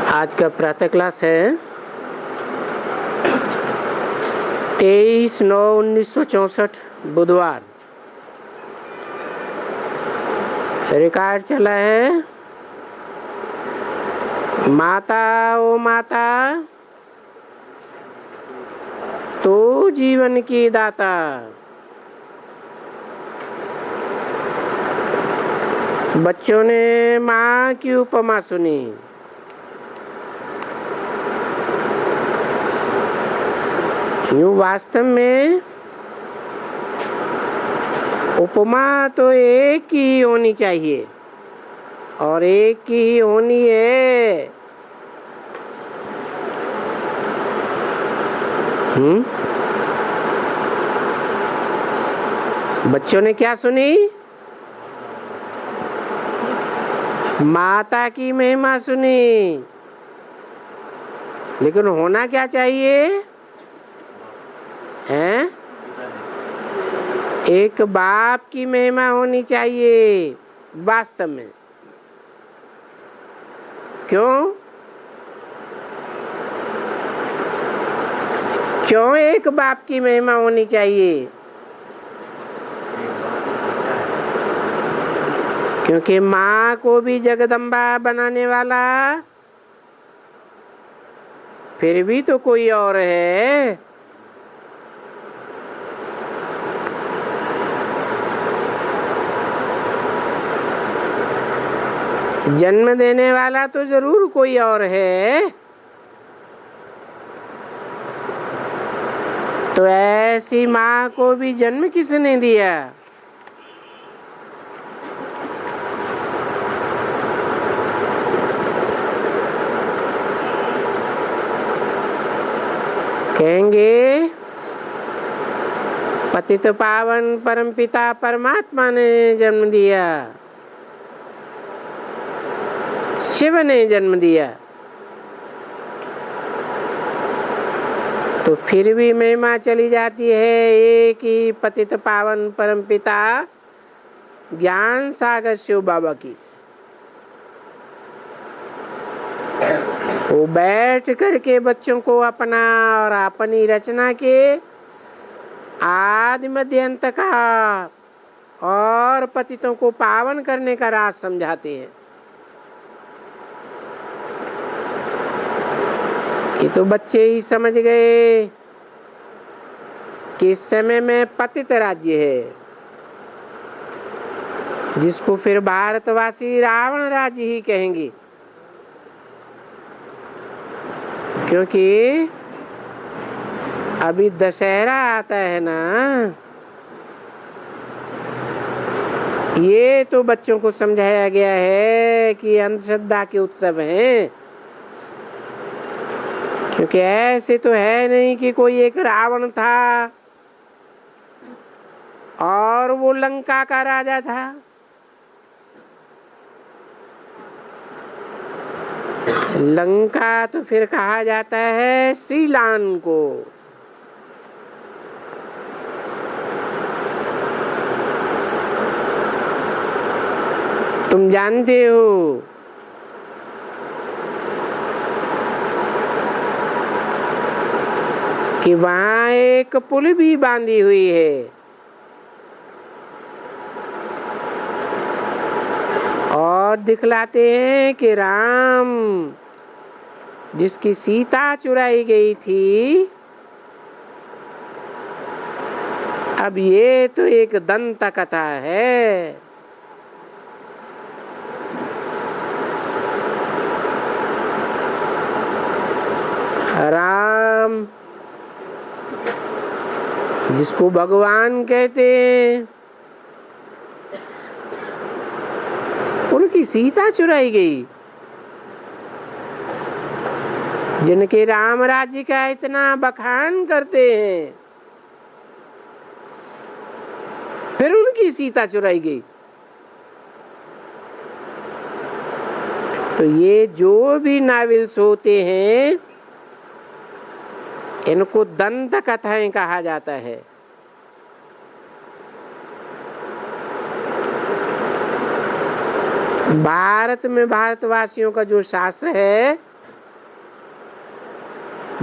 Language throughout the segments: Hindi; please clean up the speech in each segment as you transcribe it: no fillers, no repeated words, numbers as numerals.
आज का प्रातः क्लास है 23/9/1964 बुधवार। रिकॉर्ड चला है माता ओ माता तो जीवन की दाता। बच्चों ने माँ की उपमा सुनी। यूं वास्तव में उपमा तो एक ही होनी चाहिए और एक ही होनी है। बच्चों ने क्या सुनी? माता की महिमा सुनी, लेकिन होना क्या चाहिए? हैं? एक बाप की महिमा होनी चाहिए वास्तव में। क्यों एक बाप की महिमा होनी चाहिए? क्योंकि माँ को भी जगदम्बा बनाने वाला फिर भी तो कोई और है। जन्म देने वाला तो जरूर कोई और है। तो ऐसी माँ को भी जन्म किसने दिया? कहेंगे पतित पावन परमपिता परमात्मा ने जन्म दिया, शिव ने जन्म दिया। तो फिर भी महिमा चली जाती है एक ही पतित पावन परमपिता ज्ञान सागर शिव बाबा की। वो बैठ करके बच्चों को अपना और अपनी रचना के आदि मध्य अंत का और पतितों को पावन करने का राज समझाते हैं। ये तो बच्चे ही समझ गए कि इस समय में पतित राज्य है, जिसको फिर भारतवासी रावण राज्य ही कहेंगे। क्योंकि अभी दशहरा आता है ना, ये तो बच्चों को समझाया गया है कि अंधश्रद्धा के उत्सव हैं। क्योंकि ऐसे तो है नहीं कि कोई एक रावण था और वो लंका का राजा था। लंका तो फिर कहा जाता है श्रीलान को। तुम जानते हो कि वहां एक पुल भी बांधी हुई है और दिखलाते हैं कि राम जिसकी सीता चुराई गई थी, अब ये तो एक दंत कथा है। राम जिसको भगवान कहते हैं, उनकी सीता चुराई गई। जिनके राम राज्य का इतना बखान करते हैं, फिर उनकी सीता चुराई गई। तो ये जो भी नावल्स होते हैं, इनको दंत कथाएं कहा जाता है। भारत में भारतवासियों का जो शास्त्र है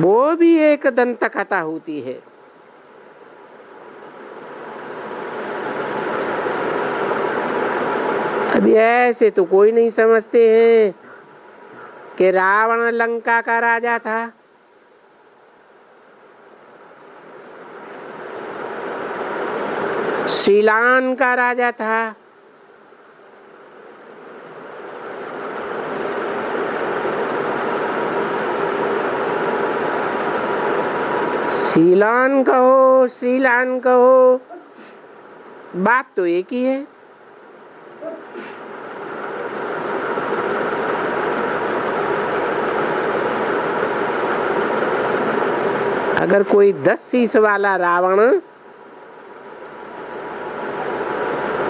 वो भी एक दंत कथा होती है। अभी ऐसे तो कोई नहीं समझते हैं कि रावण लंका का राजा था। सीलान का राजा था। सीलान कहो श्रीलान कहो, बात तो एक ही है। अगर कोई 10 शीश वाला रावण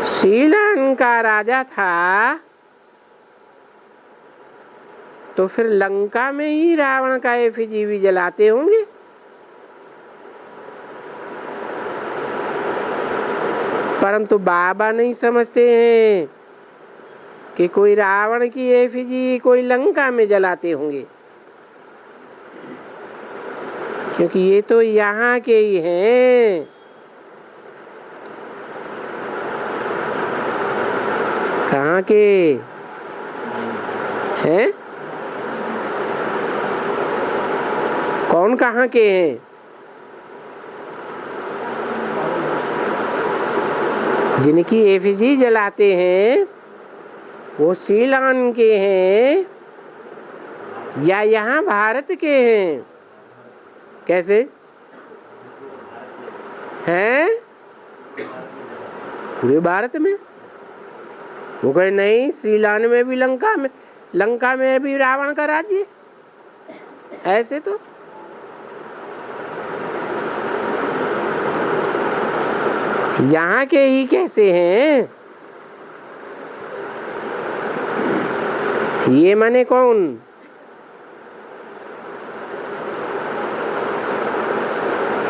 सीलान का राजा था तो फिर लंका में ही रावण का एफिजी भी जलाते होंगे। परंतु बाबा नहीं समझते हैं कि कोई रावण की एफिजी कोई लंका में जलाते होंगे, क्योंकि ये तो यहाँ के ही हैं। कहाँ के हैं? कौन कहाँ के हैं? जिनकी एफिजी जलाते हैं वो सीलान के हैं या यहाँ भारत के हैं? कैसे हैं? पूरे भारत में। वो कहे नहीं, श्रीलान में भी लंका में भी रावण का राज्य। ऐसे तो यहाँ के ही कैसे हैं? ये माने कौन?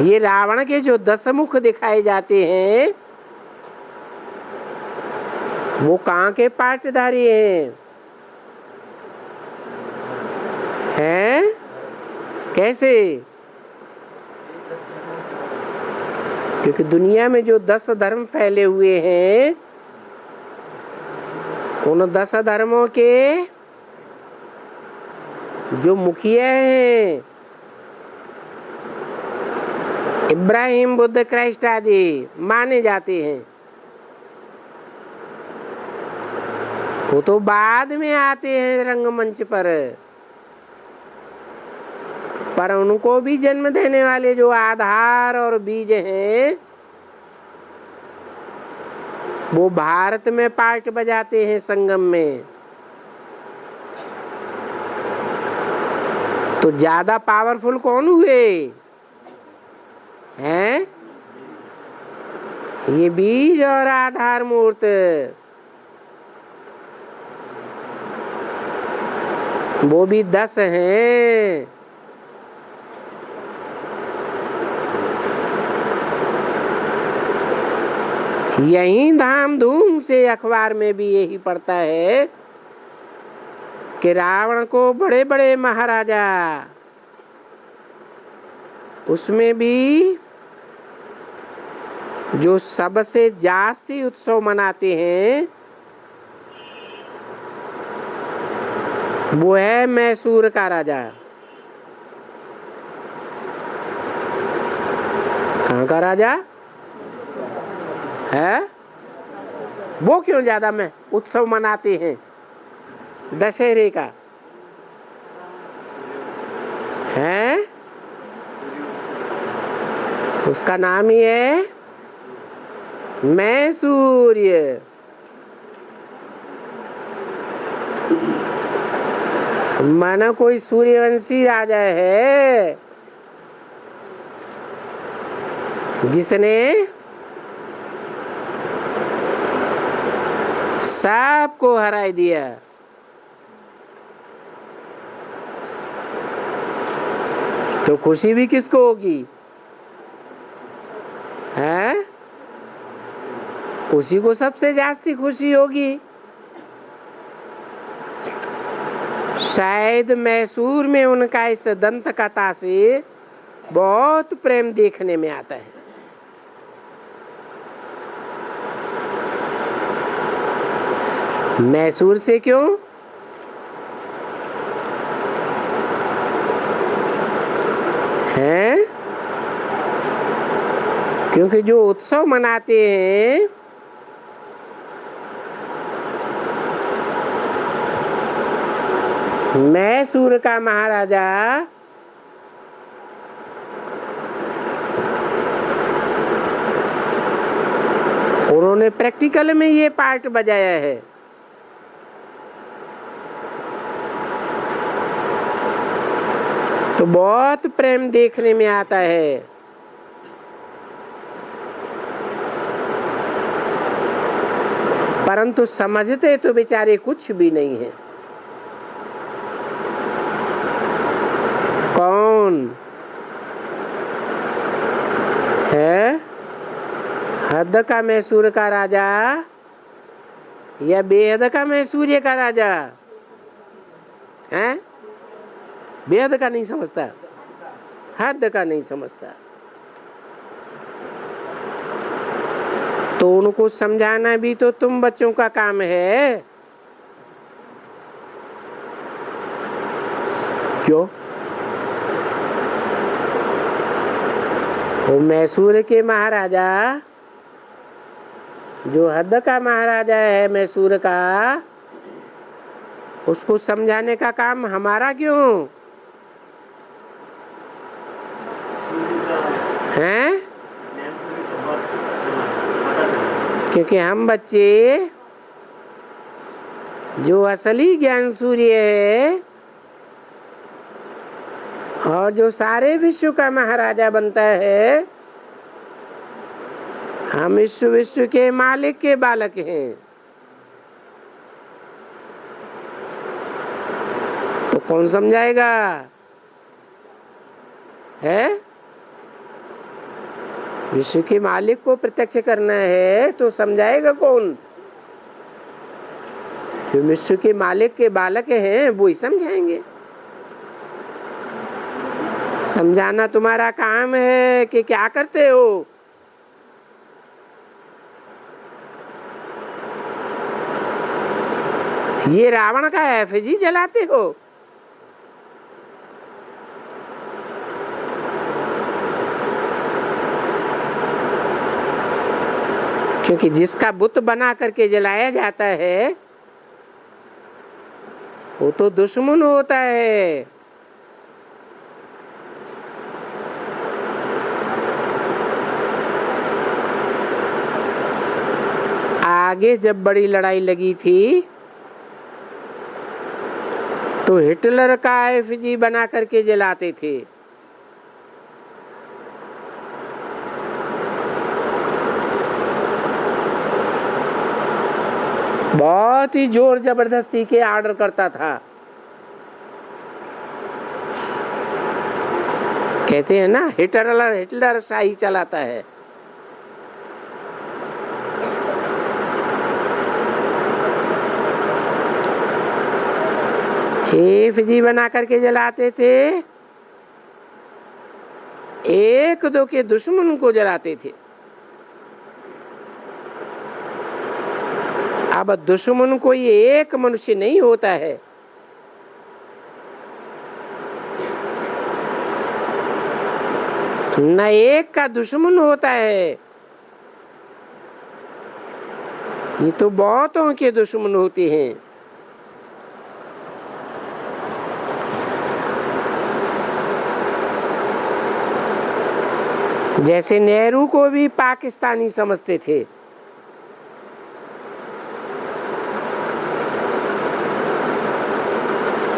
ये रावण के जो 10 मुख दिखाए जाते हैं वो कहाँ के पाटधारी हैं? हैं? कैसे? क्योंकि दुनिया में जो 10 धर्म फैले हुए हैं उन 10 धर्मों के जो मुखिया हैं इब्राहिम बुद्ध क्राइस्ट आदि माने जाते हैं, वो तो बाद में आते हैं रंगमंच पर उनको भी जन्म देने वाले जो आधार और बीज हैं वो भारत में पार्ट बजाते हैं संगम में। तो ज्यादा पावरफुल कौन हुए हैं? ये बीज और आधार मूर्त। वो भी 10 हैं। यही धाम धूम से अखबार में भी यही पढ़ता है कि रावण को बड़े बड़े महाराजा, उसमें भी जो सबसे जास्ती उत्सव मनाते हैं वो है मैसूर का राजा। कहाँ का राजा है? वो क्यों ज्यादा में उत्सव मनाते हैं दशहरे का? है उसका नाम ही है मैसूर्य। माना कोई सूर्यवंशी राजा है जिसने सबको हरा दिया। तो खुशी भी किसको होगी? है उसी को सबसे जास्ती खुशी होगी। शायद मैसूर में उनका इस दंत कथा से बहुत प्रेम देखने में आता है। मैसूर से क्यों? हैं? क्योंकि जो उत्सव मनाते हैं मैसूर का महाराजा उन्होंने प्रैक्टिकल में ये पार्ट बजाया है। तो बहुत प्रेम देखने में आता है। परंतु समझते तो बेचारे कुछ भी नहीं है। कौन है? हद का मैसूर का राजा या बेहद का मैसूर का राजा? हैं? बेहद का नहीं समझता, हद का नहीं समझता। तो उनको समझाना भी तो तुम बच्चों का काम है। क्यों? वो मैसूर के महाराजा, जो हद का महाराजा है मैसूर का, उसको समझाने का काम हमारा क्यों हैं? क्योंकि हम बच्चे जो असली ज्ञान सूर्य है और जो सारे विश्व का महाराजा बनता है, हम इस विश्व के मालिक के बालक हैं। तो कौन समझाएगा? है? विश्व के मालिक को प्रत्यक्ष करना है तो समझाएगा कौन? जो विश्व के मालिक के बालक हैं वो ही समझाएंगे। समझाना तुम्हारा काम है कि क्या करते हो? ये रावण का एफजी जलाते हो। क्योंकि जिसका बुत बना करके जलाया जाता है वो तो दुश्मन होता है। आगे जब बड़ी लड़ाई लगी थी तो हिटलर का एफजी बना करके जलाते थे। बहुत ही जोर जबरदस्ती के ऑर्डर करता था। कहते हैं ना, हिटलर शाही चलाता है। एफजी बना करके जलाते थे, एक दो के दुश्मन को जलाते थे। अब दुश्मन कोई एक मनुष्य नहीं होता है। न एक का दुश्मन होता है, ये तो बहुतों के दुश्मन होते हैं। जैसे नेहरू को भी पाकिस्तानी समझते थे।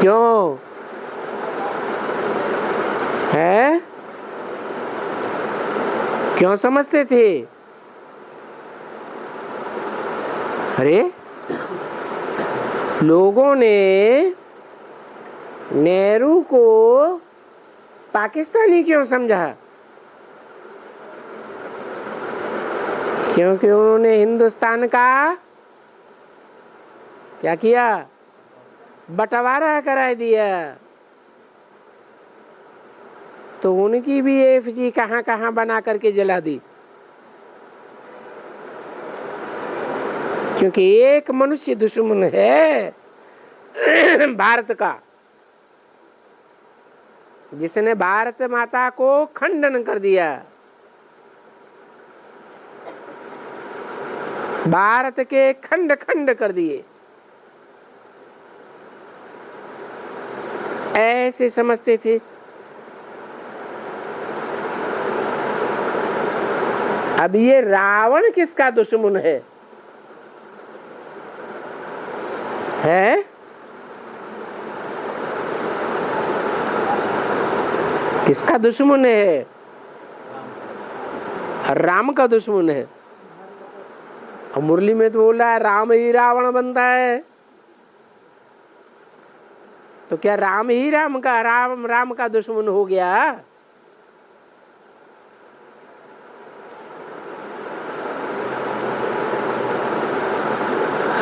क्यों है? क्यों समझते थे? अरे लोगों ने नेहरू को पाकिस्तानी क्यों समझा? क्योंकि उन्होंने हिंदुस्तान का क्या किया? बंटवारा करा दिया, तो उनकी भी एफजी कहां कहां बना करके जला दी। क्योंकि एक मनुष्य दुश्मन है भारत का, जिसने भारत माता को खंडन कर दिया, भारत के खंड खंड कर दिए। ऐसे समझते थे। अब ये रावण किसका दुश्मन है? किसका दुश्मन है? राम का दुश्मन है। और मुरली में तो बोला है राम ही रावण बनता है। तो क्या राम ही राम का दुश्मन हो गया?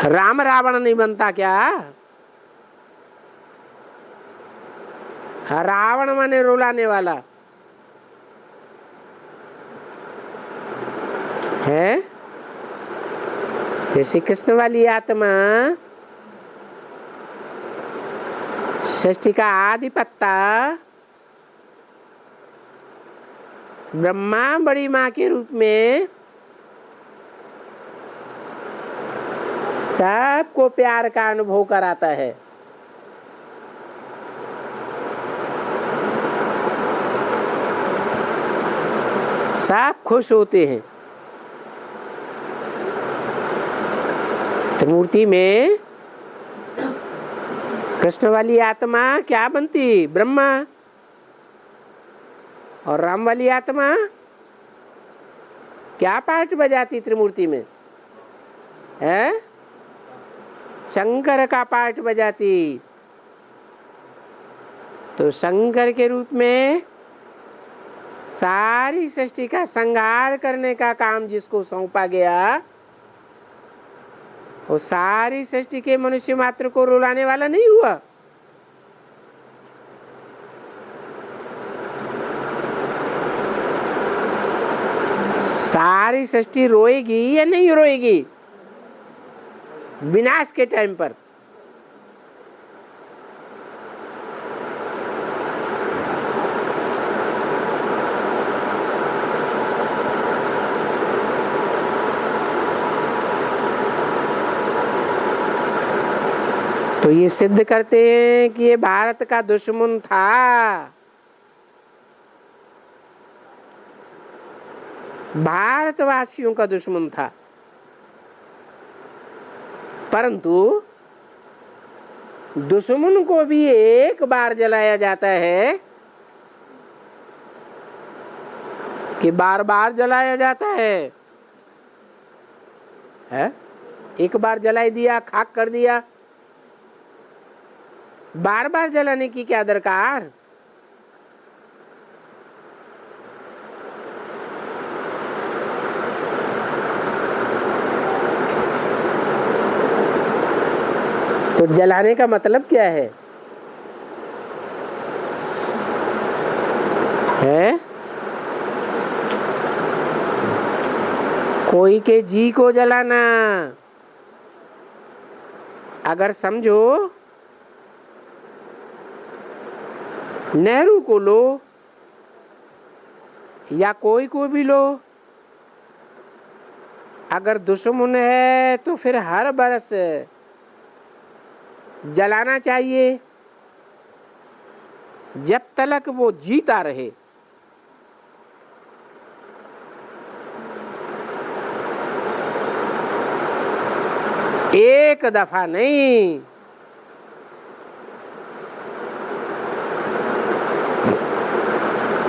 राम रावण नहीं बनता क्या? रावण माने रुलाने वाला है। जैसे कृष्ण वाली आत्मा सृष्टि का आदि पत्ता ब्रह्मा बड़ी माँ के रूप में सबको प्यार का अनुभव कराता है। सब खुश होते हैं। त्रिमूर्ति में कृष्ण वाली आत्मा क्या बनती? ब्रह्मा। और राम वाली आत्मा क्या पार्ट बजाती त्रिमूर्ति में? है शंकर का पार्ट बजाती। तो शंकर के रूप में सारी सृष्टि का संहार करने का काम जिसको सौंपा गया, वो सारी सृष्टि के मनुष्य मात्र को रुलाने वाला नहीं हुआ। सारी सृष्टि रोएगी या नहीं रोएगी विनाश के टाइम पर? तो ये सिद्ध करते हैं कि ये भारत का दुश्मन था। भारतवासियों का दुश्मन था। परंतु दुश्मन को भी एक बार जलाया जाता है कि बार बार जलाया जाता है? एक बार जलाई दिया, खाक कर दिया, बार बार जलाने की क्या दरकार? तो जलाने का मतलब क्या है? कोई के जी को जलाना। अगर समझो नेहरू को लो या कोई को भी लो, अगर दुश्मन है तो फिर हर बरस जलाना चाहिए जब तक वो जीता रहे। एक दफा नहीं,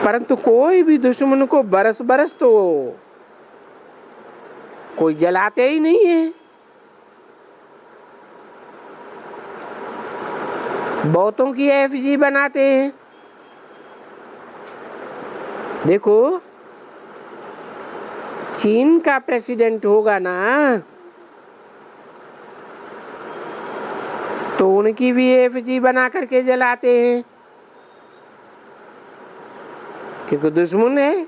परंतु कोई भी दुश्मन को बरस बरस तो कोई जलाते ही नहीं है। बहुतों की एफजी बनाते हैं। देखो चीन का प्रेसिडेंट होगा ना, तो उनकी भी एफजी बना करके जलाते हैं, क्योंकि दुश्मन है।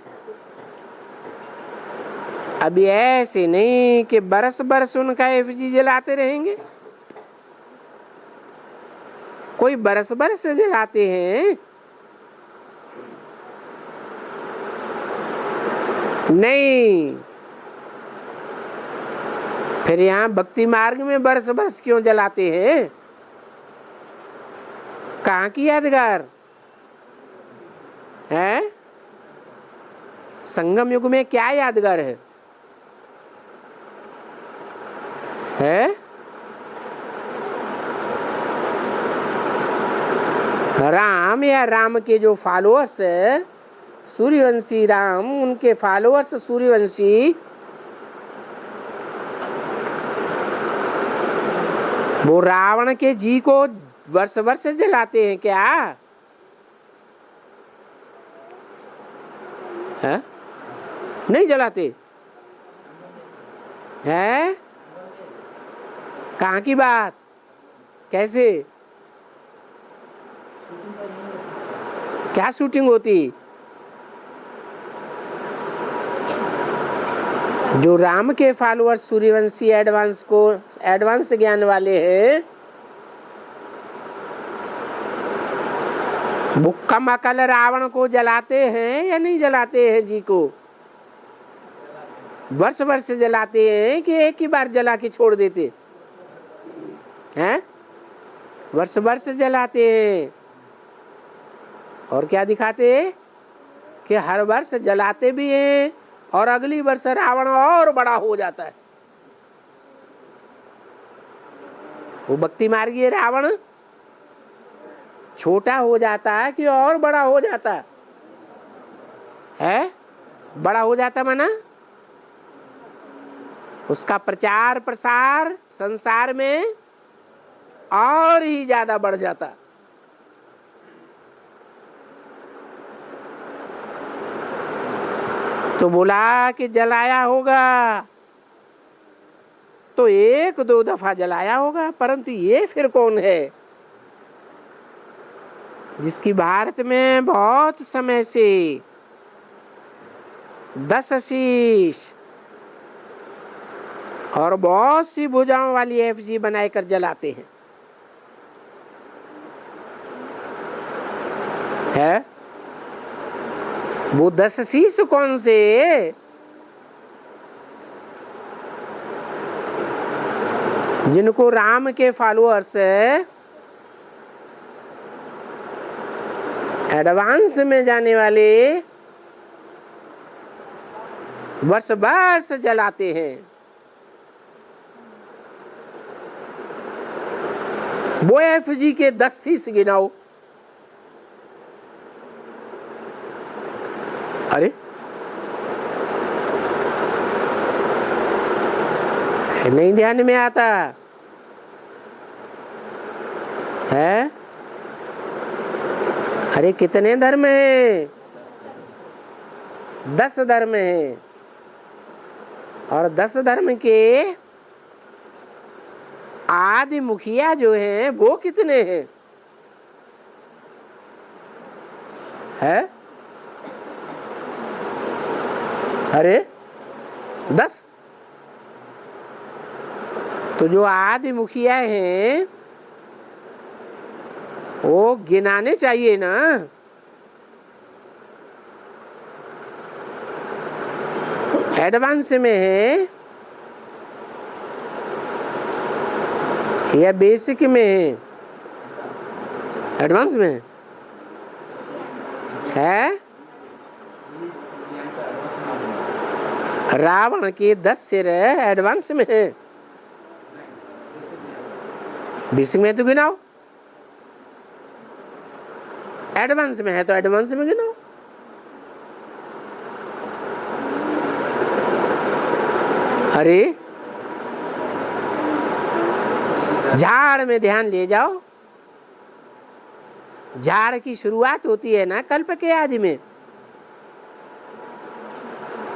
अभी ऐसे नहीं कि बरस बरस उनका एफजी जलाते रहेंगे, कोई बरस बरस जलाते हैं नहीं। फिर यहाँ भक्ति मार्ग में बरस बरस क्यों जलाते हैं? कहाँ की यादगार है? संगम युग में क्या यादगार है? राम या राम के जो फॉलोअर्स है सूर्यवंशी, राम उनके फॉलोअर्स सूर्यवंशी, वो रावण के जी को वर्ष वर्ष जलाते हैं क्या? है? नहीं जलाते है? कहाँ की बात? कैसे? क्या शूटिंग होती? जो राम के फॉलोअर्स सूर्यवंशी एडवांस ज्ञान वाले हैं, वो कम अकल रावण को जलाते हैं या नहीं जलाते हैं जी को? वर्ष वर्ष जलाते हैं कि एक ही बार जला के छोड़ देते हैं? वर्ष वर्ष जलाते हैं। और क्या दिखाते हैं कि हर वर्ष जलाते भी हैं और अगली वर्ष रावण और बड़ा हो जाता है। वो भक्ति मार्गीय रावण छोटा हो जाता है कि और बड़ा हो जाता है? बड़ा हो जाता माना उसका प्रचार प्रसार संसार में और ही ज्यादा बढ़ जाता। तो बोला कि जलाया होगा तो एक दो दफा जलाया होगा, परंतु ये फिर कौन है जिसकी भारत में बहुत समय से 10 शीश और बहुत सी भुजाओं वाली एफजी बनाकर जलाते हैं? है वो 10 शीश कौन से? जिनको राम के फॉलोअर्स एडवांस में जाने वाले वर्ष वर्ष जलाते हैं। वो एफजी के 10 शीश गिनाओ। अरे नहीं ध्यान में आता है? अरे कितने धर्म है? 10 धर्म है। और 10 धर्म के आदि मुखिया जो है वो कितने हैं? है? अरे 10। तो जो आदि मुखिया हैं वो गिनाने चाहिए ना। एडवांस में है या बेसिक में है? एडवांस में है। रावण के 10 सिर एडवांस में है, बेसिक में तो गिनाओ। एडवांस में है तो एडवांस में गिनाओ। अरे झाड़ में ध्यान ले जाओ। झाड़ की शुरुआत होती है ना कल्प के आदि में,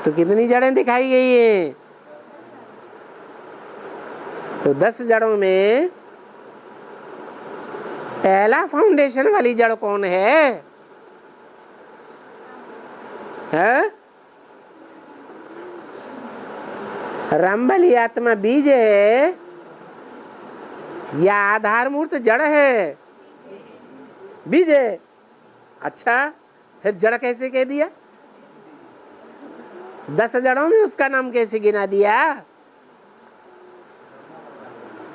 तो कितनी जड़ें दिखाई गई हैं? तो 10 जड़ों में पहला फाउंडेशन वाली जड़ कौन है? रंबली आत्मा बीज है या आधार मूर्त जड़ है? बीज है। अच्छा, फिर जड़ कैसे कह दिया? 10 जड़ों में उसका नाम कैसे गिना दिया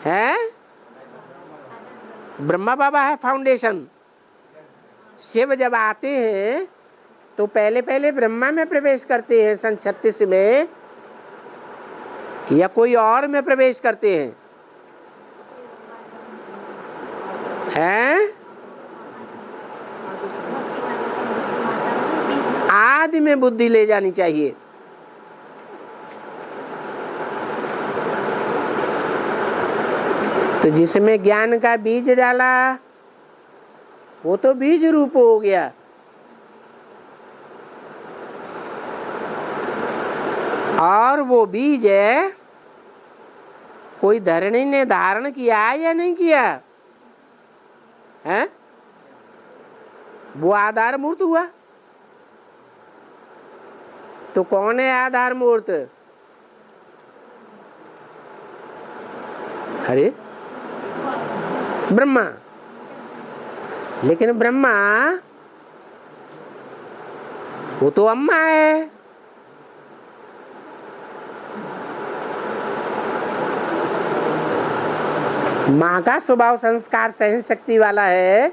है? ब्रह्मा बाबा है फाउंडेशन। शिव जब आते हैं तो पहले पहले ब्रह्मा में प्रवेश करते हैं, सन 36 में, या कोई और में प्रवेश करते हैं? आदि में बुद्धि ले जानी चाहिए। तो जिसमें ज्ञान का बीज डाला वो तो बीज रूप हो गया। और वो बीज है कोई धरणी ने धारण किया या नहीं किया है? वो आधार मूर्त हुआ। तो कौन है आधार मूर्त? अरे ब्रह्मा। लेकिन ब्रह्मा वो तो अम्मा है। माँ का स्वभाव संस्कार सहन शक्ति वाला है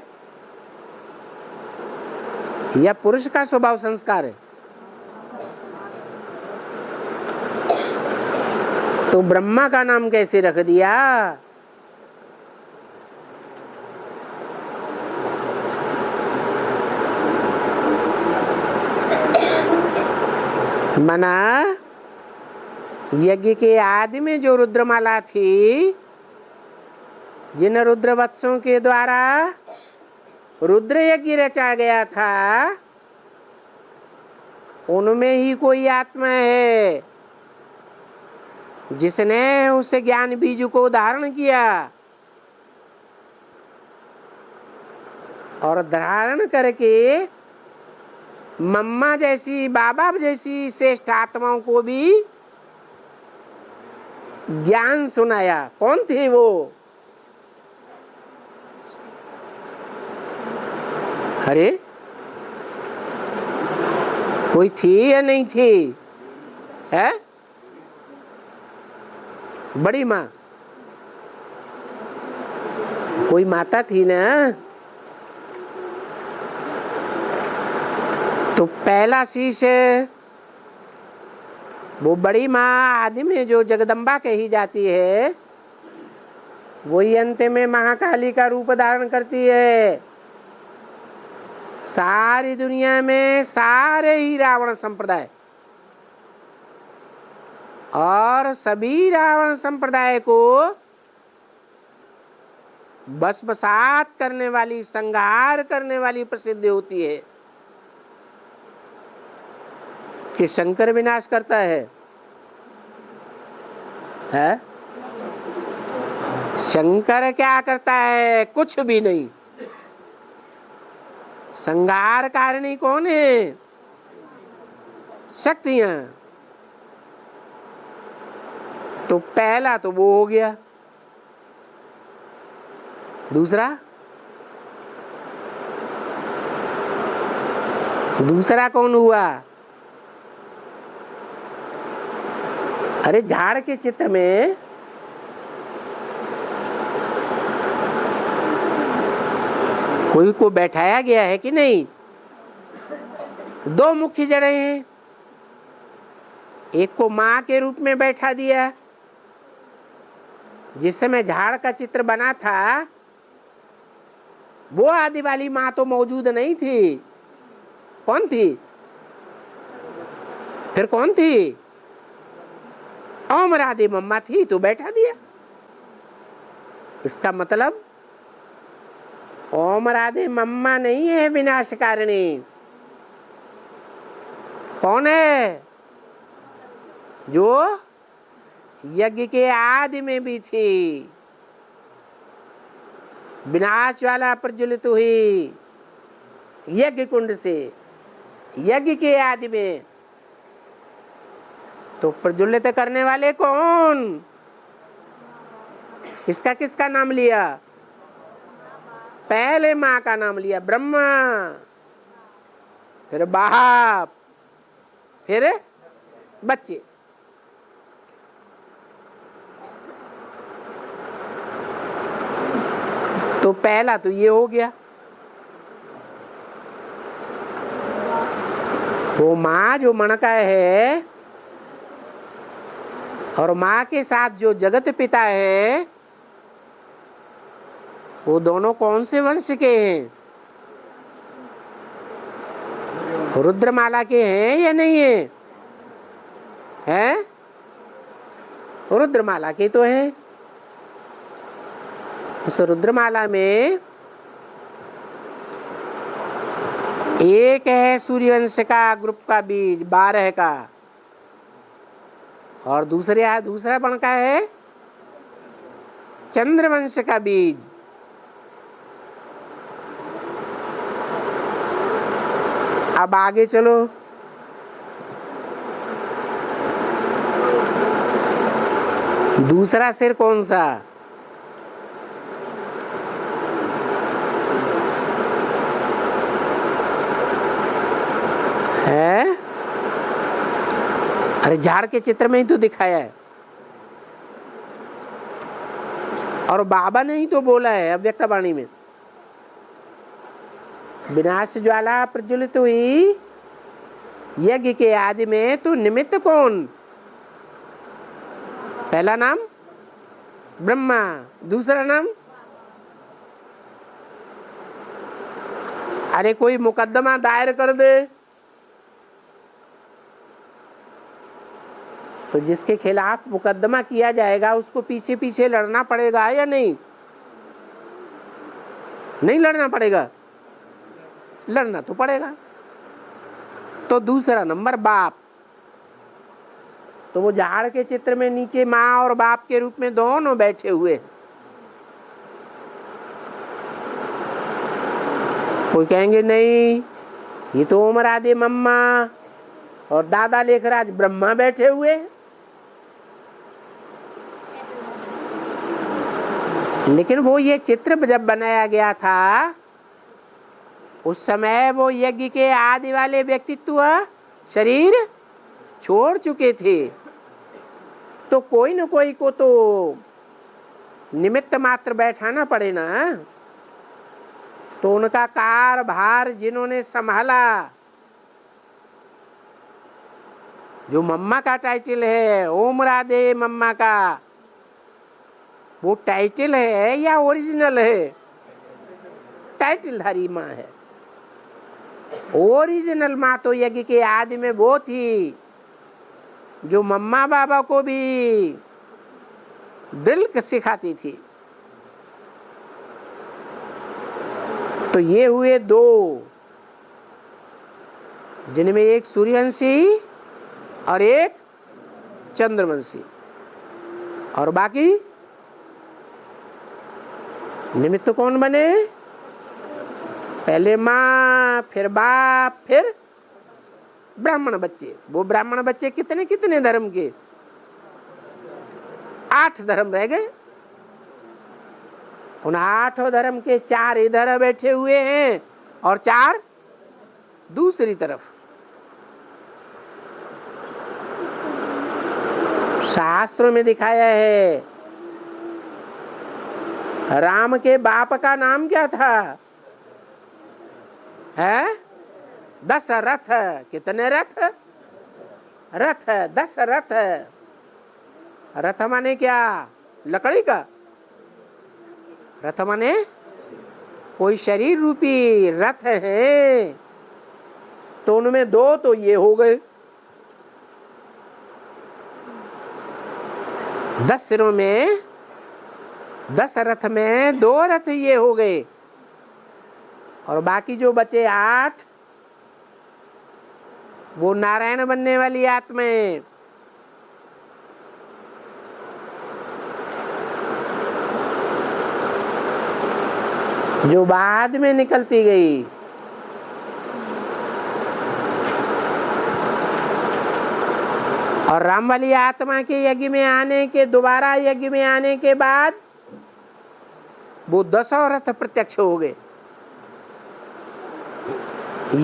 या पुरुष का स्वभाव संस्कार है? तो ब्रह्मा का नाम कैसे रख दिया? मना यज्ञ के आदि में जो रुद्रमाला थी, जिन रुद्रवत्सों के द्वारा रुद्र यज्ञ रचा गया था, उनमें ही कोई आत्मा है जिसने उस ज्ञान बीज को धारण किया और धारण करके मम्मा जैसी, बाबा जैसी श्रेष्ठ आत्माओं को भी ज्ञान सुनाया। कौन थी वो? अरे कोई थी या नहीं थी? है बड़ी माँ, कोई माता थी ना। तो पहला शीश वो बड़ी माँ आदि में जो जगदम्बा कही जाती है, वही अंत में महाकाली का रूप धारण करती है। सारी दुनिया में सारे ही रावण संप्रदाय और सभी रावण संप्रदाय को भस्मसात करने वाली, संहार करने वाली प्रसिद्ध होती है कि शंकर विनाश करता है? शंकर क्या करता है? कुछ भी नहीं। संहार कारिणी कौन है? शक्तियां। तो पहला तो वो हो गया। दूसरा कौन हुआ? अरे झाड़ के चित्र में कोई को बैठाया गया है कि नहीं? 2 मुख्य जड़ें हैं। एक को माँ के रूप में बैठा दिया। जिस समय झाड़ का चित्र बना था वो आदि वाली माँ तो मौजूद नहीं थी। कौन थी? फिर कौन थी? ओम राधे मम्मा थी, तो बैठा दिया। इसका मतलब ओम राधे मम्मा नहीं है विनाशकारिणी। कौन है? जो यज्ञ के आदि में भी थी। विनाश ज्वाला प्रज्वलित हुई यज्ञ कुंड से, यज्ञ के आदि में। तो प्रज्वलित करने वाले कौन? किसका किसका नाम लिया? पहले माँ का नाम लिया, ब्रह्मा, फिर बाप, फिर बच्चे। तो पहला तो ये हो गया। वो माँ जो मणका है और माँ के साथ जो जगत पिता है, वो दोनों कौन से वंश के हैं? रुद्रमाला के हैं या नहीं है? हैं? रुद्रमाला के तो है। उस रुद्रमाला में एक है सूर्यवंश का ग्रुप का बीज 12 का, और दूसरा बण का है चंद्रवंश का बीज। अब आगे चलो, दूसरा सिर कौन सा है? अरे झाड़ के चित्र में ही तो दिखाया है, और बाबा ने ही तो बोला है अव्यक्तवाणी में। विनाश ज्वाला प्रज्वलित हुई यज्ञ के आदि में, तो निमित्त कौन? पहला नाम ब्रह्मा, दूसरा नाम। अरे कोई मुकदमा दायर कर दे तो जिसके खिलाफ मुकदमा किया जाएगा उसको पीछे पीछे लड़ना पड़ेगा या नहीं? नहीं लड़ना पड़ेगा? लड़ना तो पड़ेगा। तो दूसरा नंबर बाप। तो वो झाड़ के चित्र में नीचे माँ और बाप के रूप में दोनों बैठे हुए। कोई कहेंगे नहीं, ये तो उमर आदि मम्मा और दादा लेखराज ब्रह्मा बैठे हुए। लेकिन वो ये चित्र जब बनाया गया था, उस समय वो यज्ञ के आदि वाले व्यक्तित्व शरीर छोड़ चुके थे। तो कोई न कोई को तो निमित्त मात्र बैठाना पड़े ना। तो उनका कारभार जिन्होंने संभाला, जो मम्मा का टाइटल है, ओम राधे मम्मा का, वो टाइटल है या ओरिजिनल है? टाइटलधारी माँ है। ओरिजिनल माँ तो यज्ञ के आदि में वो थी जो मम्मा बाबा को भी ड्रिल सिखाती थी। तो ये हुए दो, जिनमें एक सूर्यवंशी और एक चंद्रवंशी, और बाकी निमित्त कौन बने? पहले माँ, फिर बाप, फिर ब्राह्मण बच्चे। वो ब्राह्मण बच्चे कितने कितने धर्म के? 8 धर्म रह गए। उन 8 धर्म के 4 इधर बैठे हुए हैं और 4 दूसरी तरफ। शास्त्रों में दिखाया है, राम के बाप का नाम क्या था? है 10 रथ। कितने रथ? रथ 10 रथ। रथ माने क्या? लकड़ी का? रथ माने कोई शरीर रूपी रथ है। तो उनमें 2 तो ये हो गए, 10 सिरों में 10 रथ में 2 रथ ये हो गए, और बाकी जो बचे 8 वो नारायण बनने वाली आत्माएं। जो बाद में निकलती गई। और राम वाली आत्मा के यज्ञ में आने के, दोबारा यज्ञ में आने के बाद वो 10 रथ प्रत्यक्ष हो गए।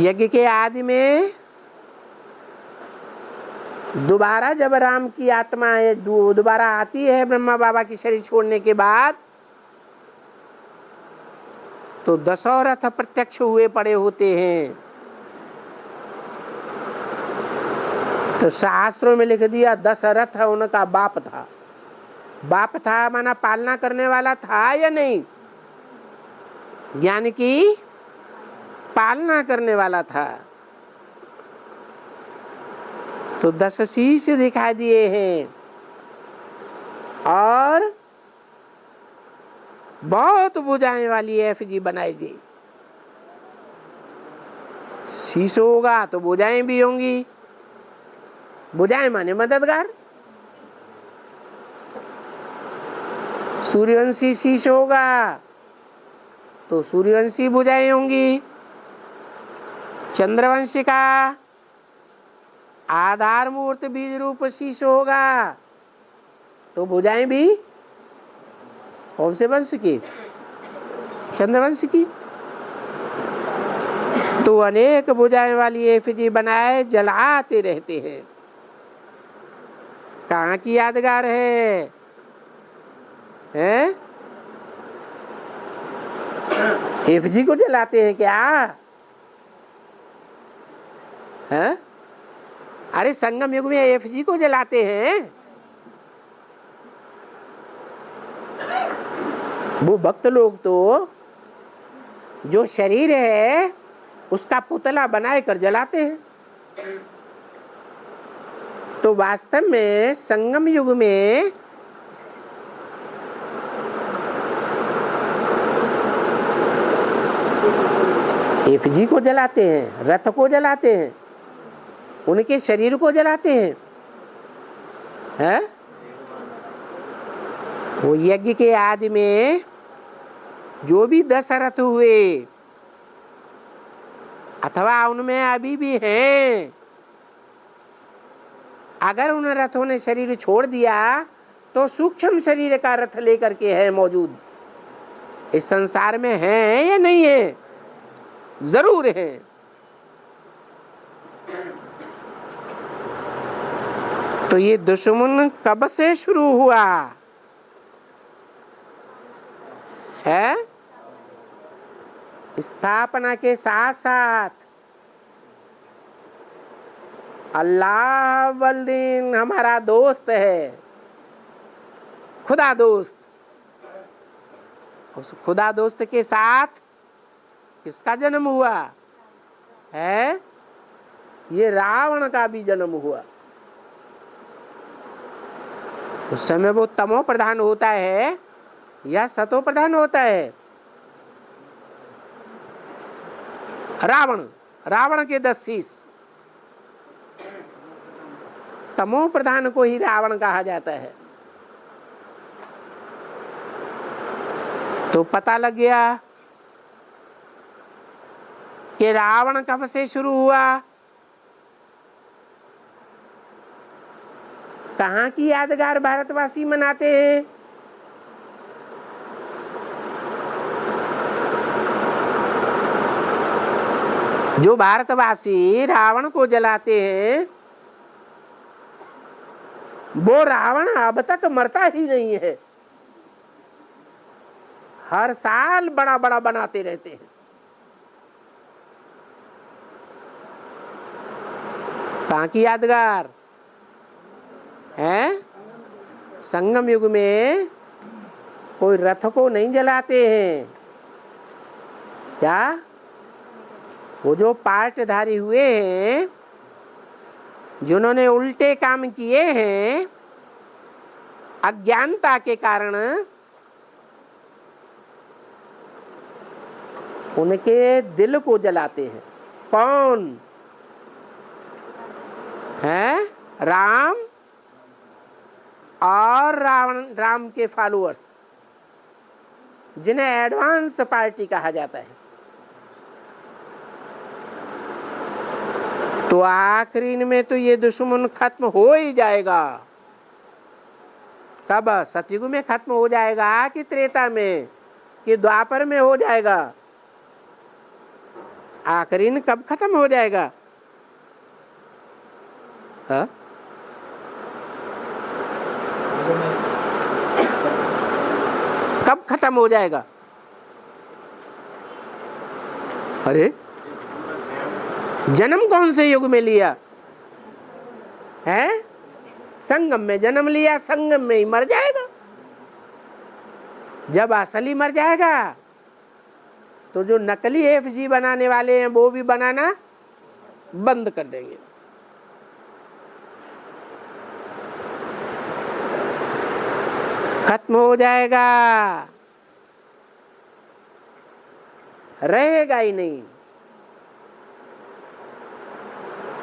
यज्ञ के आदि में दोबारा जब राम की आत्मा दोबारा आती है ब्रह्मा बाबा की शरीर छोड़ने के बाद, तो 10 रथ प्रत्यक्ष हुए पड़े होते हैं। तो शास्त्रों में लिख दिया 10 रथ उनका बाप था। बाप था माना पालना करने वाला था या नहीं? ज्ञान की पालना करने वाला था। तो 10 शीश दिखाई दिए हैं और बहुत भुजाएं वाली एफजी बनाई गई। शीश होगा तो भुजाएं भी होंगी। भुजाएं माने मददगार। सूर्यवंशी शीश होगा तो सूर्यवंशी भुजाएं होंगी। चंद्रवंशी का आधार मूर्त बीज रूप शीश होगा तो भुजाएं भी कौन से वंश की? चंद्रवंश की। तो अनेक भुजाएं वाली एफजी बनाए जलाते रहते हैं। कहाँ की यादगार है? हैं? एफजी को जलाते हैं क्या? हैं? अरे संगम युग में एफजी को जलाते हैं। वो भक्त लोग तो जो शरीर है उसका पुतला बनाए कर जलाते हैं। तो वास्तव में संगम युग में एफजी को जलाते हैं, रथ को जलाते हैं, उनके शरीर को जलाते हैं। हैं? वो यज्ञ के आदि में जो भी 10 रथ हुए अथवा उनमें अभी भी हैं, अगर उन रथों ने शरीर छोड़ दिया तो सूक्ष्म शरीर का रथ लेकर के है मौजूद। इस संसार में है या नहीं है? जरूर है। तो ये दुश्मन कब से शुरू हुआ है? स्थापना के साथ साथ अल्लाह वल्दीन हमारा दोस्त है, खुदा दोस्त। उस खुदा दोस्त के साथ किसका जन्म हुआ है? ये रावण का भी जन्म हुआ। उस समय वो तमो प्रधान होता है या सतो प्रधान होता है? रावण, रावण के 10 शीश। तमो प्रधान को ही रावण कहा जाता है। तो पता लग गया कि रावण कब से शुरू हुआ। कहाँ की यादगार भारतवासी मनाते हैं? जो भारतवासी रावण को जलाते हैं वो रावण अब तक मरता ही नहीं है। हर साल बड़ा बड़ा बनाते रहते हैं। कहाँ की यादगार है? संगम युग में कोई रथ को नहीं जलाते हैं क्या? वो जो पार्टधारी हुए हैं, जिन्होंने उल्टे काम किए हैं अज्ञानता के कारण, उनके दिल को जलाते हैं। कौन है? राम और रावण, राम के फॉलोअर्स। जिन्हें एडवांस पार्टी कहा जाता है। तो आखिरी में तो ये दुश्मन खत्म हो ही जाएगा। कब? सतयुग में खत्म हो जाएगा कि त्रेता में कि द्वापर में हो जाएगा? आखिरी कब खत्म हो जाएगा? हा? कब खत्म हो जाएगा? अरे जन्म कौन से युग में लिया है? संगम में जन्म लिया, संगम में ही मर जाएगा। जब असली मर जाएगा तो जो नकली एफजी बनाने वाले हैं वो भी बनाना बंद कर देंगे। खत्म हो जाएगा, रहेगा ही नहीं।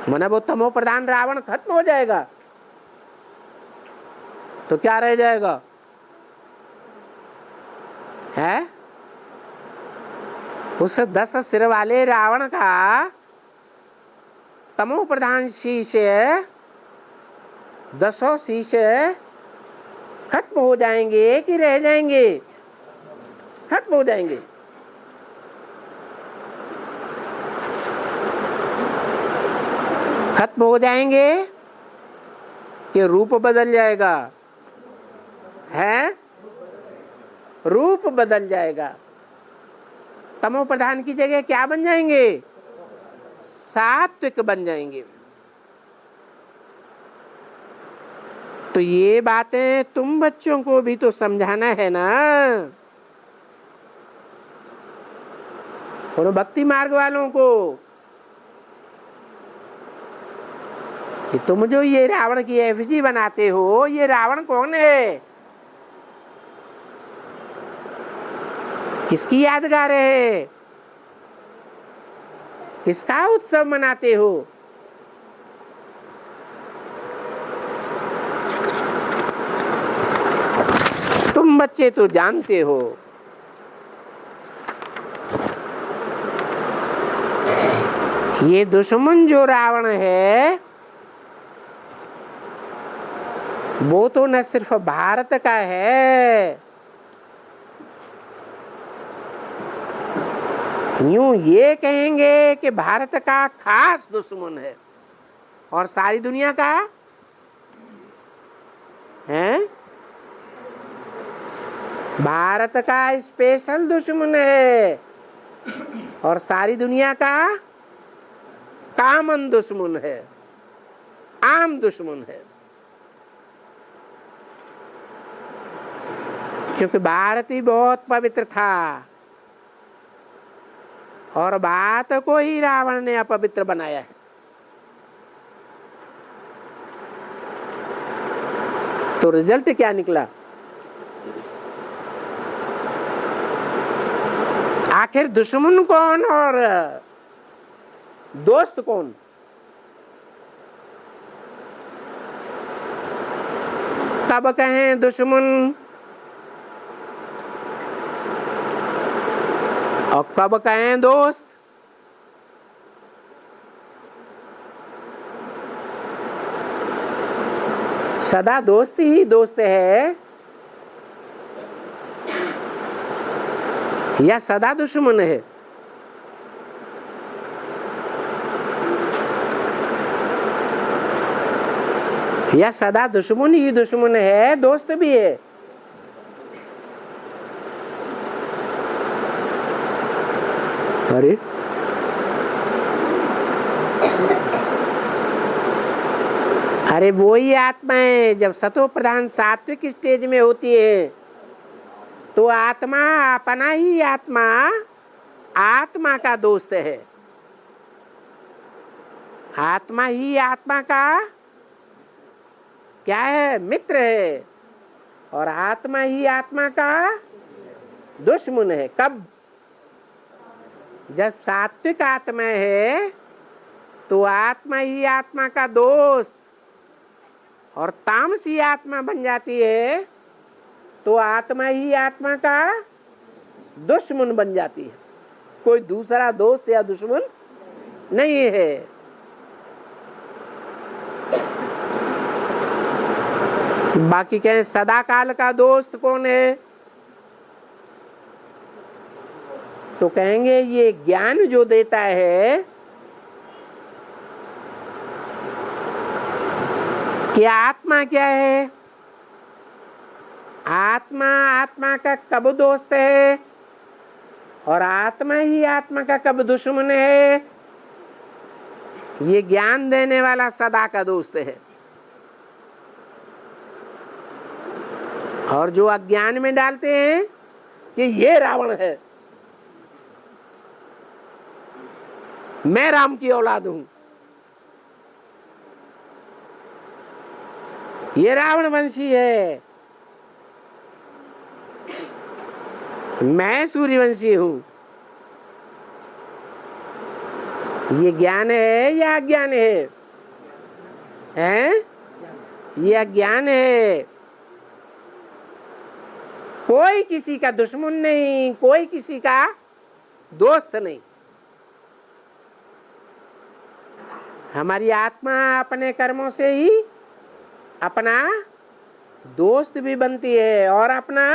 माना वो तमो प्रधान रावण खत्म हो जाएगा तो क्या रह जाएगा? है उस 10 सिर वाले रावण का तमो प्रधान शीश 10 शीश खत्म हो जाएंगे कि रह जाएंगे? खत्म हो जाएंगे। खत्म हो जाएंगे कि रूप बदल जाएगा? है रूप बदल जाएगा। तमो प्रधान की जगह क्या बन जाएंगे? सात्विक बन जाएंगे। तो ये बातें तुम बच्चों को भी तो समझाना है ना। और भक्ति मार्ग वालों को कि तुम जो ये रावण की एफजी बनाते हो, ये रावण कौन है? किसकी यादगार है? किसका उत्सव मनाते हो? तुम बच्चे तो जानते हो। ये दुश्मन जो रावण है वो तो न सिर्फ भारत का है, यूं ये कहेंगे कि भारत का खास दुश्मन है और सारी दुनिया का है। भारत का स्पेशल दुश्मन है और सारी दुनिया का कॉमन दुश्मन है, आम दुश्मन है। क्योंकि भारत ही बहुत पवित्र था और भारत को ही रावण ने अपवित्र बनाया है। तो रिजल्ट क्या निकला? आखिर दुश्मन कौन और दोस्त कौन? कब कहें दुश्मन और कब कहें दोस्त? सदा दोस्त ही दोस्त है या सदा दुश्मन है? या सदा दुश्मन ही दुश्मन है, दोस्त भी है? अरे अरे वो ही आत्मा है। जब सतो प्रधान सात्विक स्टेज में होती है तो आत्मा अपना ही आत्मा आत्मा का दोस्त है। आत्मा ही आत्मा का क्या है? मित्र है। और आत्मा ही आत्मा का दुश्मन है। कब? जब सात्विक आत्मा है तो आत्मा ही आत्मा का दोस्त, और तामसी आत्मा बन जाती है तो आत्मा ही आत्मा का दुश्मन बन जाती है। कोई दूसरा दोस्त या दुश्मन नहीं है। बाकी कहें सदा काल का दोस्त कौन है, तो कहेंगे ये ज्ञान जो देता है। कि आत्मा क्या है? आत्मा का कब दोस्त है और आत्मा ही आत्मा का कब दुश्मन है? ये ज्ञान देने वाला सदा का दोस्त है। और जो अज्ञान में डालते हैं कि ये रावण है, मैं राम की औलाद हूं, ये रावण वंशी है, मैं सूर्यवंशी हूं। ये ज्ञान है या अज्ञान है? हैं? ये अज्ञान है। कोई किसी का दुश्मन नहीं, कोई किसी का दोस्त नहीं। हमारी आत्मा अपने कर्मों से ही अपना दोस्त भी बनती है और अपना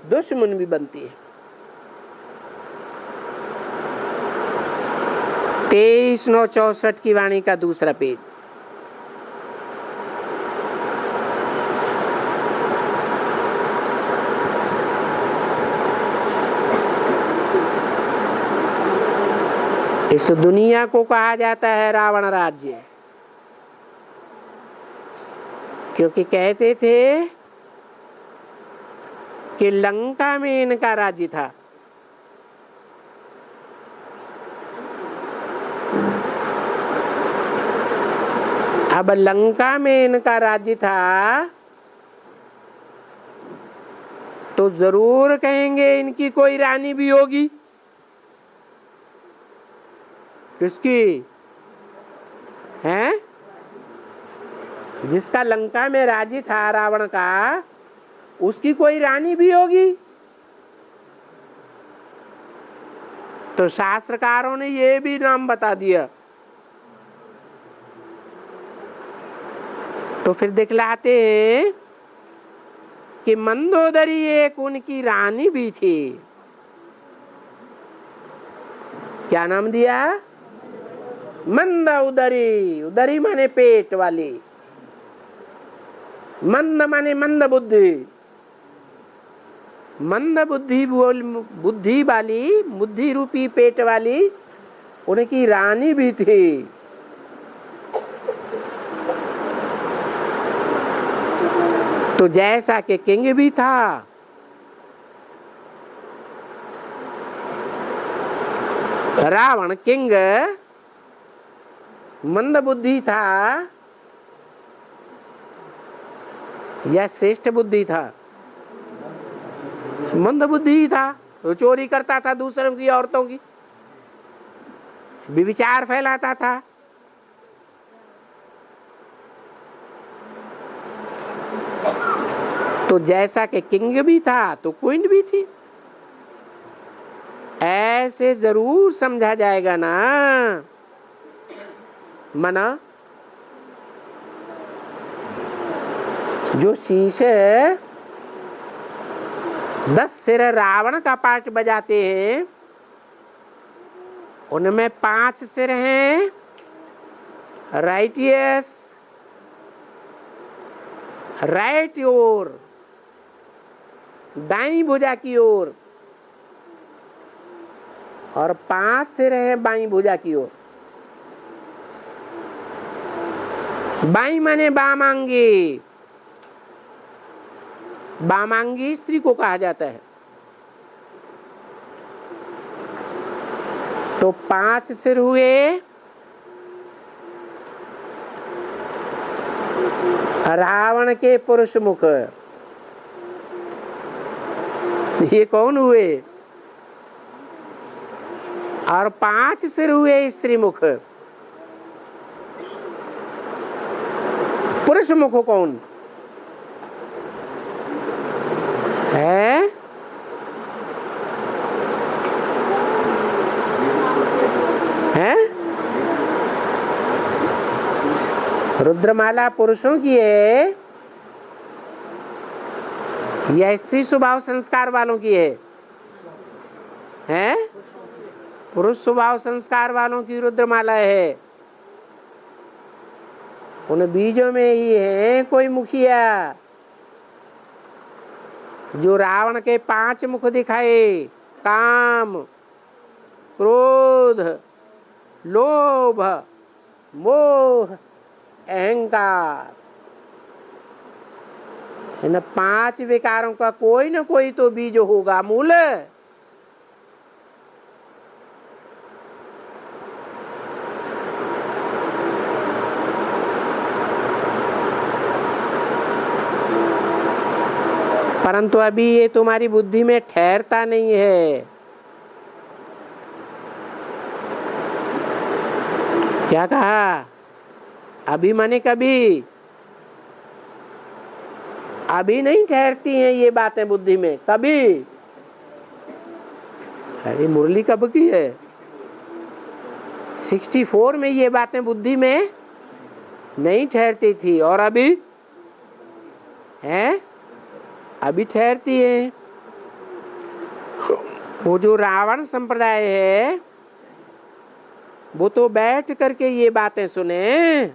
दुश्मन भी बनती है। 23/9/64 की वाणी का दूसरा पेज। इस दुनिया को कहा जाता है रावण राज्य, क्योंकि कहते थे कि लंका में इनका राज्य था। अब लंका में इनका राज्य था तो जरूर कहेंगे इनकी कोई रानी भी होगी। किसकी? हैं? जिसका लंका में राज्य था रावण का, उसकी कोई रानी भी होगी। तो शास्त्रकारों ने ये भी नाम बता दिया। तो फिर दिखलाते हैं कि मंदोदरी एक उनकी रानी भी थी। क्या नाम दिया? मंद उदरी। उदरी माने पेट वाली, मंद माने मंद बुद्धि। मंद बुद्धि बुद्धि वाली, बुद्धि रूपी पेट वाली उनकी रानी भी थी। तो जैसा कि किंग भी था, रावण किंग मंद बुद्धि था या श्रेष्ठ बुद्धि था? मंद बुद्धि था। तो चोरी करता था दूसरों की औरतों की, विचार फैलाता था। तो जैसा कि किंग भी था तो क्वीन भी थी। ऐसे जरूर समझा जाएगा ना। मना जो शीशे 10 सिर रावण का पार्ट बजाते हैं, उनमें 5 सिर हैं राइटियस, राइट ओर, दाईं भुजा की ओर, और 5 सिर हैं बाईं भुजा की ओर। बाईं माने बामांगी। बामांगी स्त्री को कहा जाता है। तो 5 सिर हुए रावण के पुरुष मुख। ये कौन हुए? और 5 सिर हुए स्त्री मुख। पुरुष मुख कौन है? रुद्रमाला पुरुषों की है या स्त्री स्वभाव संस्कार वालों की है? हैं? पुरुष स्वभाव संस्कार वालों की रुद्रमाला है। उन बीजों में ही है कोई मुखिया जो रावण के 5 मुख दिखाए, काम, क्रोध, लोभ, मोह, अहंकार। इन 5 विकारों का कोई न कोई तो बीज होगा, मूल। परंतु अभी ये तुम्हारी बुद्धि में ठहरता नहीं है। क्या कहा? अभी माने कभी? अभी नहीं ठहरती हैं ये बातें बुद्धि में, कभी? अरे मुरली कब की है? 64 में ये बातें बुद्धि में नहीं ठहरती थी, और अभी हैं? अभी ठहरती है। वो जो रावण संप्रदाय है वो तो बैठ करके ये बातें सुने।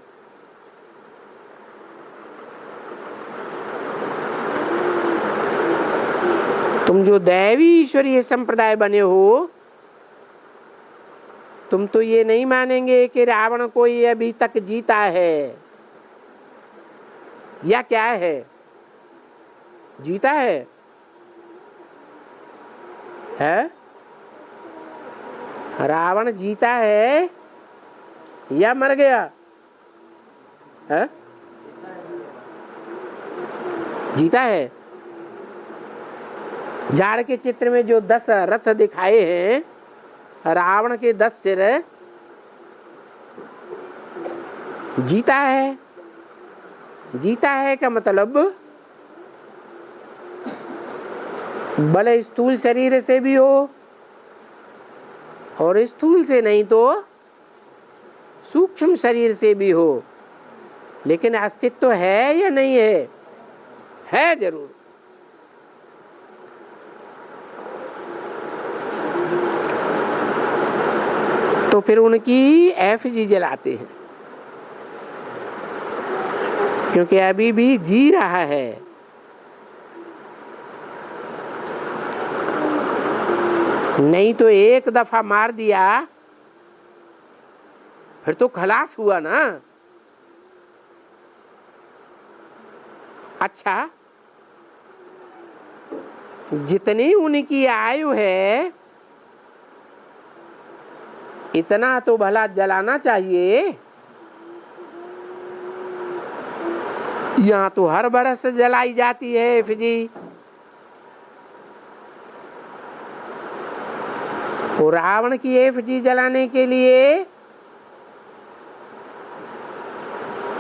तुम जो दैवी ईश्वरीय संप्रदाय बने हो, तुम तो ये नहीं मानेंगे कि रावण कोई अभी तक जीता है या क्या है? जीता है? रावण जीता है या मर गया है? जीता है। झाड़ के चित्र में जो 10 रथ दिखाए हैं, रावण के 10 सिर, जीता है। जीता है का मतलब भले स्थूल शरीर से भी हो और स्थूल से नहीं तो सूक्ष्म शरीर से भी हो, लेकिन अस्तित्व है या नहीं है? है जरूर। तो फिर उनकी एफजी जलाते हैं, क्योंकि अभी भी जी रहा है। नहीं तो एक दफा मार दिया फिर तो खलास हुआ ना। अच्छा, जितनी उनकी आयु है इतना तो भला जलाना चाहिए। यहाँ तो हर बरस जलाई जाती है एफजी। तो रावण की एफजी जलाने के लिए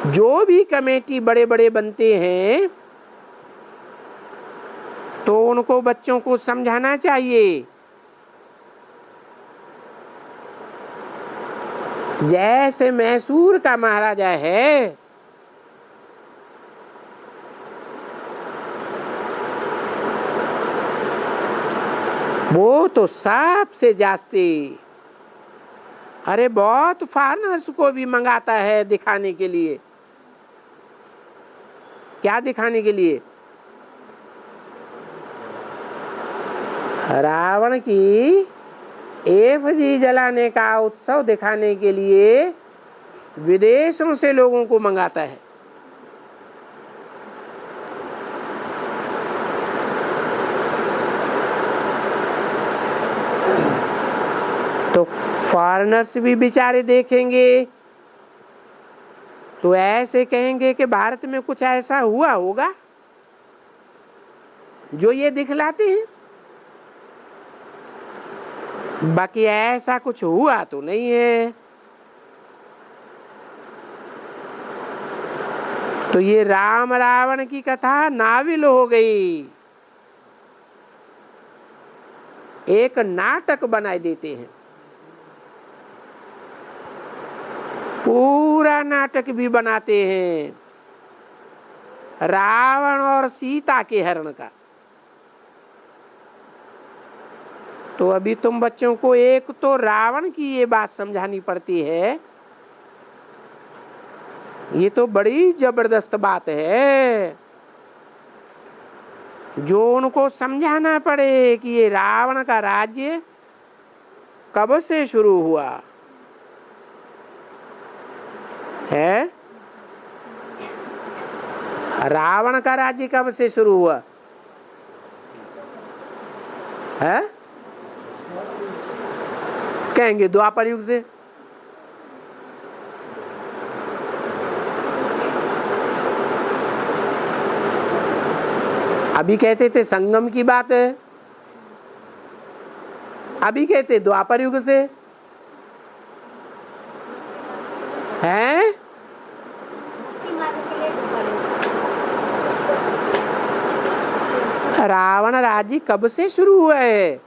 जो भी कमेटी बड़े बड़े बनते हैं तो उनको बच्चों को समझाना चाहिए। जैसे मैसूर का महाराजा है, वो तो सबसे जास्ती, अरे बहुत फॉरेनर्स को भी मंगाता है दिखाने के लिए। क्या दिखाने के लिए? रावण की एफजी जलाने का उत्सव दिखाने के लिए विदेशों से लोगों को मंगाता है। तो फॉरेनर्स भी बेचारे देखेंगे तो ऐसे कहेंगे कि भारत में कुछ ऐसा हुआ होगा जो ये दिखलाते हैं। बाकी ऐसा कुछ हुआ तो नहीं है। तो ये राम रावण की कथा नाविल हो गई, एक नाटक बनाए देते हैं। पूरा नाटक भी बनाते हैं रावण और सीता के हरण का। तो अभी तुम बच्चों को एक तो रावण की ये बात समझानी पड़ती है, ये तो बड़ी जबरदस्त बात है, जो उनको समझाना पड़े कि ये रावण का राज्य कब से शुरू हुआ है। रावण का राज्य कब से शुरू हुआ है? कहेंगे द्वापर युग से। अभी कहते थे संगम की बात है, अभी कहते द्वापर युग से है। रावण राज्य कब से शुरू हुआ है?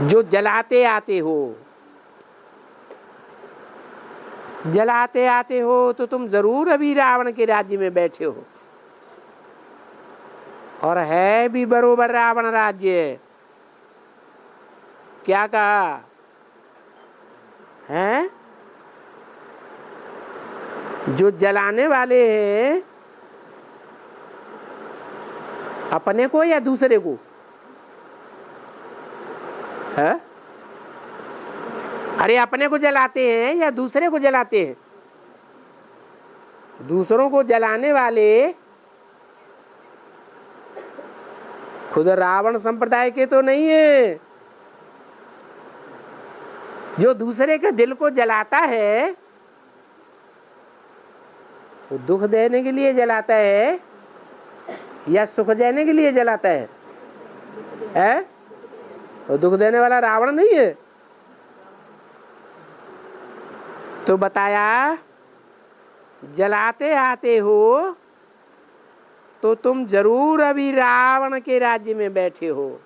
जो जलाते आते हो, जलाते आते हो तो तुम जरूर अभी रावण के राज्य में बैठे हो, और है भी बरोबर रावण राज्य। क्या कहा है? जो जलाने वाले हैं अपने को या दूसरे को है? अरे अपने को जलाते हैं या दूसरे को जलाते हैं? दूसरों को जलाने वाले खुद रावण संप्रदाय के तो नहीं है। जो दूसरे के दिल को जलाता है वो दुख देने के लिए जलाता है या सुख देने के लिए जलाता है? वो दुख देने वाला रावण नहीं है। तो बताया जलाते आते हो तो तुम जरूर अभी रावण के राज्य में बैठे हो,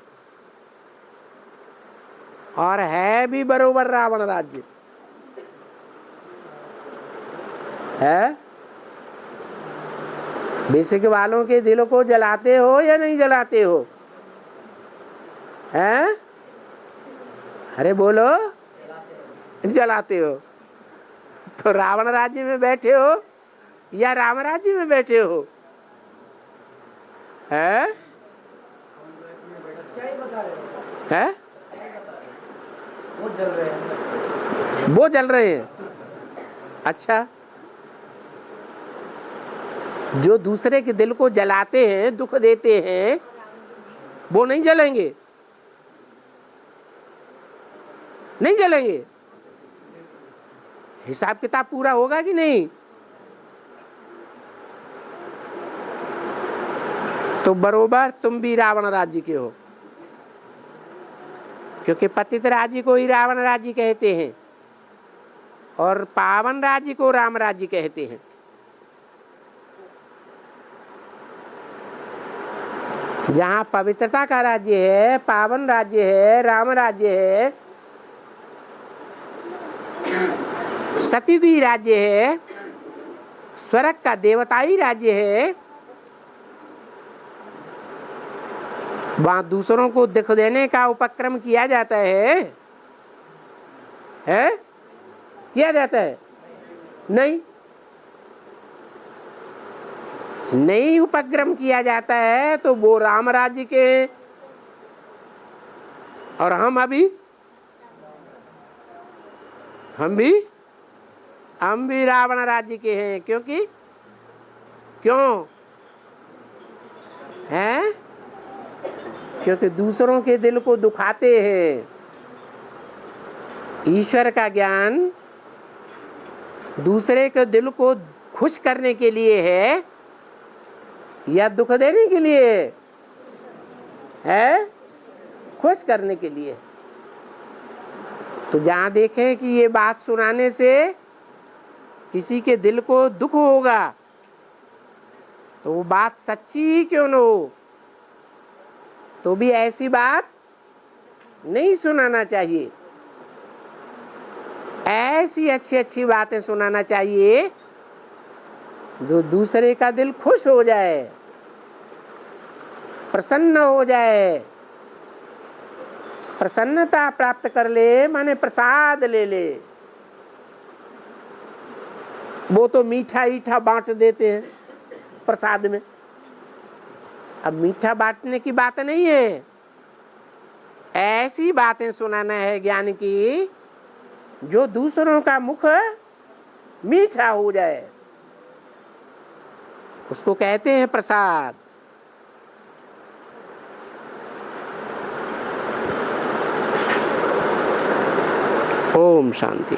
और है भी बरोबर रावण राज्य है। बेसिक वालों के दिलों को जलाते हो या नहीं जलाते हो? हैं? अरे बोलो, जलाते हो। तो रावण राज्य में बैठे हो या राम राज्य में बैठे हो? है? है? वो जल रहे हैं, वो जल रहे हैं। अच्छा, जो दूसरे के दिल को जलाते हैं, दुख देते हैं, वो नहीं जलेंगे? नहीं जलेंगे। हिसाब किताब पूरा होगा कि नहीं? तो बरोबर तुम भी रावण राज्य के हो, क्योंकि पतित राज्य को ही रावण राज्य कहते हैं और पावन राज्य को राम राज्य कहते हैं। जहाँ पवित्रता का राज्य है, पावन राज्य है, राम राज्य है, सतयुगी राज्य है, स्वर्ग का देवताई राज्य है, वहाँ दूसरों को दुख देने का उपक्रम किया जाता है? किया जाता है? नहीं, नहीं उपक्रम किया जाता है। तो वो राम राज्य के, और हम भी रावण राज्य के हैं। क्योंकि क्यों हैं? क्योंकि दूसरों के दिल को दुखाते हैं। ईश्वर का ज्ञान दूसरे के दिल को खुश करने के लिए है या दुख देने के लिए है? खुश करने के लिए। तो जहाँ देखें कि ये बात सुनाने से किसी के दिल को दुख होगा तो वो बात सच्ची ही क्यों न हो, तो भी ऐसी बात नहीं सुनाना चाहिए। ऐसी अच्छी अच्छी बातें सुनाना चाहिए जो दूसरे का दिल खुश हो जाए, प्रसन्न हो जाए। प्रसन्नता प्राप्त कर ले माने प्रसाद ले ले। वो तो मीठा ईठा बांट देते हैं प्रसाद में। अब मीठा बांटने की बात नहीं है, ऐसी बातें सुनाना है ज्ञान की जो दूसरों का मुख मीठा हो जाए, उसको कहते हैं प्रसाद। ओम शांति।